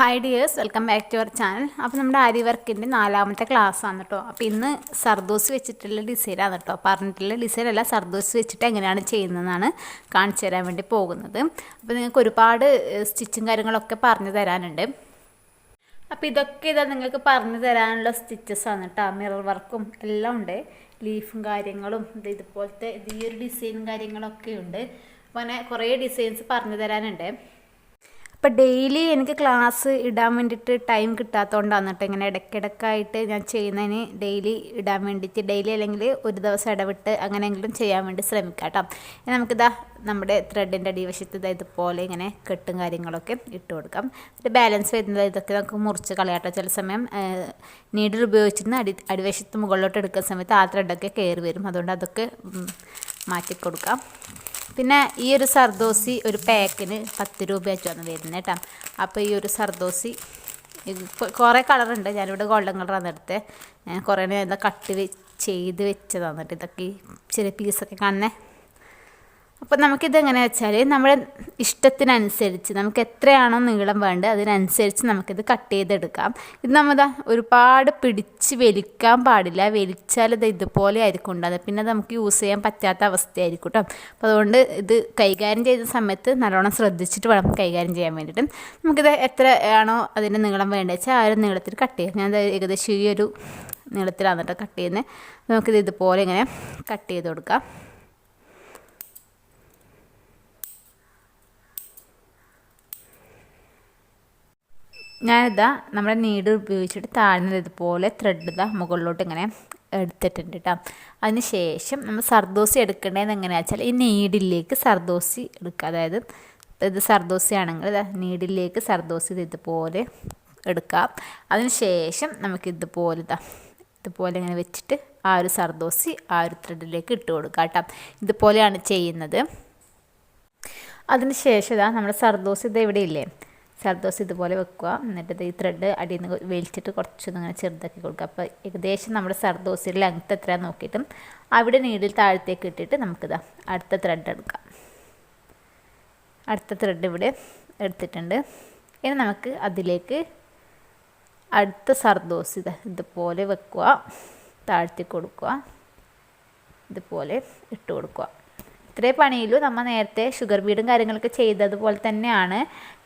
Hi dears, welcome back to our channel. അപ്പോൾ നമ്മുടെ ആരി വർക്കിൻ്റെ 4ാമത്തെ ക്ലാസ് ആണ് കേട്ടോ. അപ്പോൾ ഇന്ന് സർദോസ് വെച്ചിട്ടുള്ള ഡിസൈനാണ് കേട്ടോ. പറഞ്ഞിട്ടുള്ള ഡിസൈനല്ല, സർദോസ് വെച്ചിട്ട് എങ്ങനെയാണ് ചെയ്യുന്നതെന്നാണ് കാണിച്ചു തരാൻ വേണ്ടി പോകുന്നത്. അപ്പോൾ നിങ്ങൾക്ക് ഒരുപാട് സ്റ്റിച്ചും കാര്യങ്ങളൊക്കെ പറഞ്ഞു തരാനുണ്ട്. അപ്പോൾ ഇതാ നിങ്ങൾക്ക് പറഞ്ഞു തരാനുള്ള സ്റ്റിച്ചസ് ആണ് കേട്ടോ. മിറർ വർക്കും എല്ലാം ഉണ്ട്, ലീഫും കാര്യങ്ങളും ഇതുപോലത്തെ ഈ ഒരു ഡിസൈനും കാര്യങ്ങളൊക്കെ ഉണ്ട്. അപ്പോൾ അങ്ങനെ കുറേ ഡിസൈൻസ് പറഞ്ഞു തരാനുണ്ട്. അപ്പോൾ ഡെയിലി എനിക്ക് ക്ലാസ് ഇടാൻ വേണ്ടിയിട്ട് ടൈം കിട്ടാത്തതുകൊണ്ടാണ് കേട്ടോ ഇങ്ങനെ ഇടയ്ക്കിടയ്ക്കായിട്ട് ഞാൻ ചെയ്യുന്നതിന് ഡെയിലി ഇടാൻ വേണ്ടിയിട്ട്, ഡെയിലി അല്ലെങ്കിൽ ഒരു ദിവസം ഇടവിട്ട് അങ്ങനെയെങ്കിലും ചെയ്യാൻ വേണ്ടി ശ്രമിക്കാം കേട്ടോ. നമുക്കിതാ നമ്മുടെ ത്രെഡിൻ്റെ അടിവശത്ത് ഇതുപോലെ ഇങ്ങനെ കെട്ടും കാര്യങ്ങളൊക്കെ ഇട്ട് കൊടുക്കാം. എന്നിട്ട് ബാലൻസ് വരുന്നത് ഇതൊക്കെ നമുക്ക് മുറിച്ച് കളയാട്ടോ. ചില സമയം നീഡിൽ ഉപയോഗിച്ചിരുന്ന് അടിവശത്ത് മുകളിലോട്ട് എടുക്കുന്ന സമയത്ത് ആ ത്രെഡൊക്കെ കയറി വരും. അതുകൊണ്ട് അതൊക്കെ മാറ്റിക്കൊടുക്കാം. പിന്നെ ഈ ഒരു സർദോസി ഒരു പാക്കിന് 10 രൂപ വെച്ചാണ് വരുന്നത് കേട്ടോ. അപ്പോൾ ഈ ഒരു സർദോസി കുറേ കളറുണ്ട്. ഞാനിവിടെ ഗോൾഡൻ കളറാണ് എടുത്തത്. ഞാൻ കുറേ കട്ട് ചെയ്ത് വെച്ചതാണ് കേട്ടോ. ഇതൊക്കെ ചെറിയ പീസൊക്കെ കാണുന്നത്. അപ്പോൾ നമുക്കിത് എങ്ങനെയാ വെച്ചാൽ നമ്മുടെ ഇഷ്ടത്തിനനുസരിച്ച് നമുക്ക് എത്രയാണോ നീളം വേണ്ടത് അതിനനുസരിച്ച് നമുക്കിത് കട്ട് ചെയ്തെടുക്കാം. ഇത് നമ്മൾ ഒരുപാട് പിടിച്ച് വലിക്കാൻ പാടില്ല. വലിച്ചാൽ ഇത് ഇതുപോലെ ആയിരിക്കും ഉണ്ടാകുന്നത്. പിന്നെ നമുക്ക് യൂസ് ചെയ്യാൻ പറ്റാത്ത അവസ്ഥയായിരിക്കും കേട്ടോ. അപ്പോൾ അതുകൊണ്ട് ഇത് കൈകാര്യം ചെയ്യുന്ന സമയത്ത് നല്ലോണം ശ്രദ്ധിച്ചിട്ട് വേണം കൈകാര്യം ചെയ്യാൻ വേണ്ടിയിട്ട്. നമുക്കിത് എത്രയാണോ അതിൻ്റെ നീളം വേണ്ടത് വെച്ചാൽ ആ ഒരു നീളത്തിൽ കട്ട് ചെയ്യാം. ഞാൻ ഏകദേശം ഈ ഒരു നീളത്തിലാണ് കേട്ടോ കട്ട് ചെയ്യുന്നത്. നമുക്കിത് ഇതുപോലെ ഇങ്ങനെ കട്ട് ചെയ്ത് കൊടുക്കാം. ഞാനിതാ നമ്മുടെ നീഡിൽ ഉപയോഗിച്ചിട്ട് താഴ്ന്നത് ഇതുപോലെ ത്രെഡ് മുകളിലോട്ട് ഇങ്ങനെ എടുത്തിട്ടുണ്ട് കേട്ടോ. അതിന് ശേഷം നമ്മൾ സർദോസി എടുക്കേണ്ടതെന്ന് എങ്ങനെയാണെന്ന് വെച്ചാൽ ഈ നീഡിലേക്ക് സർദോസി എടുക്കുക. അതായത് ഇത് സർദോസി ആണെങ്കിൽ നീഡിലേക്ക് സർദോസി ഇതുപോലെ എടുക്കാം. അതിന് ശേഷം നമുക്കിതുപോലെ ഇതുപോലെ ഇങ്ങനെ വെച്ചിട്ട് ആ ഒരു സർദോസി ആ ഒരു ത്രെഡിലേക്ക് ഇട്ട് കൊടുക്കാം കേട്ടോ. ഇതുപോലെയാണ് ചെയ്യുന്നത്. അതിന് ശേഷം നമ്മുടെ സർദോസി ഇവിടെ ഇല്ലേ, സർദോസ് ഇതുപോലെ വെക്കുക. എന്നിട്ട് ഈ ത്രെഡ് അടിയിൽ നിന്ന് വലിച്ചിട്ട് കുറച്ചൊന്നും ഇങ്ങനെ ചെറുതാക്കി കൊടുക്കുക. അപ്പോൾ ഏകദേശം നമ്മുടെ സർദോസിൻ്റെ ലെങ്ത്ത് എത്രയാണെന്ന് നോക്കിയിട്ടും അവിടെ നീഡിൽ താഴത്തേക്ക് ഇട്ടിട്ട് നമുക്കിതാ അടുത്ത ത്രെഡ് എടുക്കാം. അടുത്ത ത്രെഡ് ഇവിടെ എടുത്തിട്ടുണ്ട്. ഇനി നമുക്ക് അതിലേക്ക് അടുത്ത സർദോസ് ഇതുപോലെ വെക്കുക, താഴ്ത്തി കൊടുക്കുക, ഇതുപോലെ ഇട്ട് കൊടുക്കുക. ഇത്രേ പണിയിലും നമ്മൾ നേരത്തെ ഷുഗർ ബീഡും കാര്യങ്ങളൊക്കെ ചെയ്തതുപോലെ തന്നെയാണ്.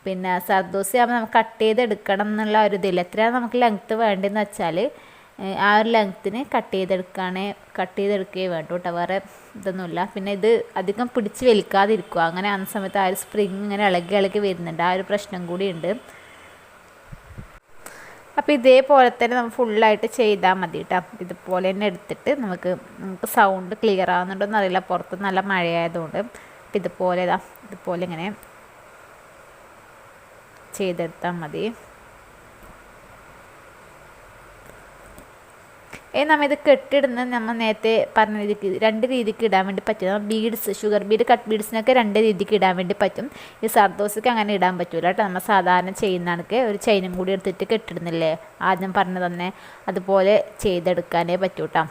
പിന്നെ സർദോസി ആകുമ്പോൾ നമുക്ക് കട്ട് ചെയ്തെടുക്കണം എന്നുള്ള ഒരു ഇതില്ല. എത്രയാണ് നമുക്ക് ലെങ്ത്ത് വേണ്ടതെന്ന് വെച്ചാൽ ആ ഒരു ലെങ്ത്തിന് കട്ട് ചെയ്തെടുക്കുകയേ വേണ്ടു കേട്ടോ. വേറെ ഇതൊന്നുമില്ല. പിന്നെ ഇത് അധികം പിടിച്ച് വലിക്കാതിരിക്കുക. അങ്ങനെ ആ സമയത്ത് ആ ഒരു സ്പ്രിങ് ഇങ്ങനെ ഇളകി വരുന്നുണ്ട്. ആ ഒരു പ്രശ്നം കൂടിയുണ്ട്. അപ്പോൾ ഇതേപോലെ തന്നെ നമ്മൾ ഫുള്ളായിട്ട് ചെയ്താൽ മതി കേട്ടോ. ഇതുപോലെ തന്നെ എടുത്തിട്ട് നമുക്ക് സൗണ്ട് ക്ലിയർ ആവുന്നുണ്ടോയെന്ന് അറിയില്ല, പുറത്ത് നല്ല മഴയായതുകൊണ്ട്. അപ്പോൾ ഇതുപോലെ ഇങ്ങനെ ചെയ്തെടുത്താൽ മതി. നമ്മൾ ഇത് കെട്ടിടുന്നത് നമ്മൾ നേരത്തെ പറഞ്ഞ രീതിക്ക് 2 രീതിക്ക് ഇടാൻ വേണ്ടി പറ്റും. ബീഡ്സ്, ഷുഗർ ബീഡ്, കട്ട് ബീഡ്സിനൊക്കെ 2 രീതിക്ക് ഇടാൻ വേണ്ടി പറ്റും. ഈ സർദോസിക്ക് അങ്ങനെ ഇടാൻ പറ്റൂല കേട്ടോ. നമ്മൾ സാധാരണ ചെയ്യുന്നതൊക്കെ ഒരു ചെയിനും കൂടി എടുത്തിട്ട് കെട്ടിടുന്നില്ലേ ആദ്യം പറഞ്ഞു തന്നെ, അതുപോലെ ചെയ്തെടുക്കാനേ പറ്റൂ കേട്ടോ.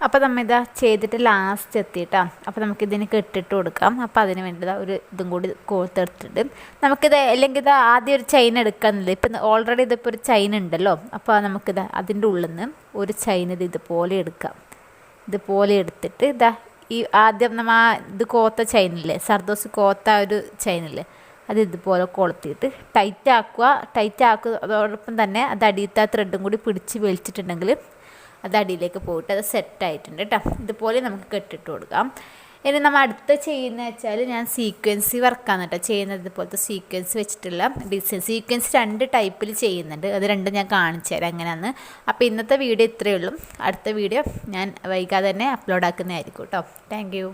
അപ്പോൾ നമ്മളിതാ ചെയ്തിട്ട് ലാസ്റ്റ് എത്തിയിട്ടാണ്. അപ്പോൾ നമുക്കിതിന് കെട്ടിട്ട് കൊടുക്കാം. അപ്പോൾ അതിന് വേണ്ടി ഒരു ഇതും കൂടി കോർത്തെടുത്തിട്ട് നമുക്കിത് അല്ലെങ്കിൽ ആദ്യം ഒരു ചെയിൻ എടുക്കാമെന്നില്ല. ഇപ്പം ഓൾറെഡി ഇതിപ്പോൾ ഒരു ചെയിൻ ഉണ്ടല്ലോ. അപ്പോൾ നമുക്കിത് അതിൻ്റെ ഉള്ളിൽ നിന്ന് ഒരു ചെയിൻ ഇതുപോലെ എടുക്കാം. ഇതുപോലെ എടുത്തിട്ട് ഈ ആദ്യം നമ്മൾ ഇത് കോത്ത ചെയിനില്ലേ, സർദോസ് കോത്ത ഒരു ചെയിനില്ലേ, അത് ഇതുപോലെ കൊളുത്തിയിട്ട് ടൈറ്റ് ആക്കുക. അതോടൊപ്പം തന്നെ അത് അടിയത്തെ ത്രെഡും കൂടി പിടിച്ച് വലിച്ചിട്ടുണ്ടെങ്കിൽ അത് അടിയിലേക്ക് പോയിട്ട് അത് സെറ്റായിട്ടുണ്ട് കേട്ടോ. ഇതുപോലെ നമുക്ക് കെട്ടിട്ട് കൊടുക്കാം. ഇനി നമ്മൾ അടുത്ത ചെയ്യുന്നത് വെച്ചാൽ ഞാൻ സീക്വൻസി വർക്കാണ് കേട്ടോ ചെയ്യുന്നത്. ഇതുപോലത്തെ സീക്വൻസ് വെച്ചിട്ടുള്ള ഡിസൈൻ. സീക്വൻസ് 2 ടൈപ്പിൽ ചെയ്യുന്നുണ്ട്. അത് രണ്ടും ഞാൻ കാണിച്ചു തരാം എങ്ങനെയാണെന്ന്. അപ്പോൾ ഇന്നത്തെ വീഡിയോ ഇത്രയേ ഉള്ളൂ. അടുത്ത വീഡിയോ ഞാൻ വൈകാതെ തന്നെ അപ്ലോഡ് ആക്കുന്നതായിരിക്കും കേട്ടോ. Thank you.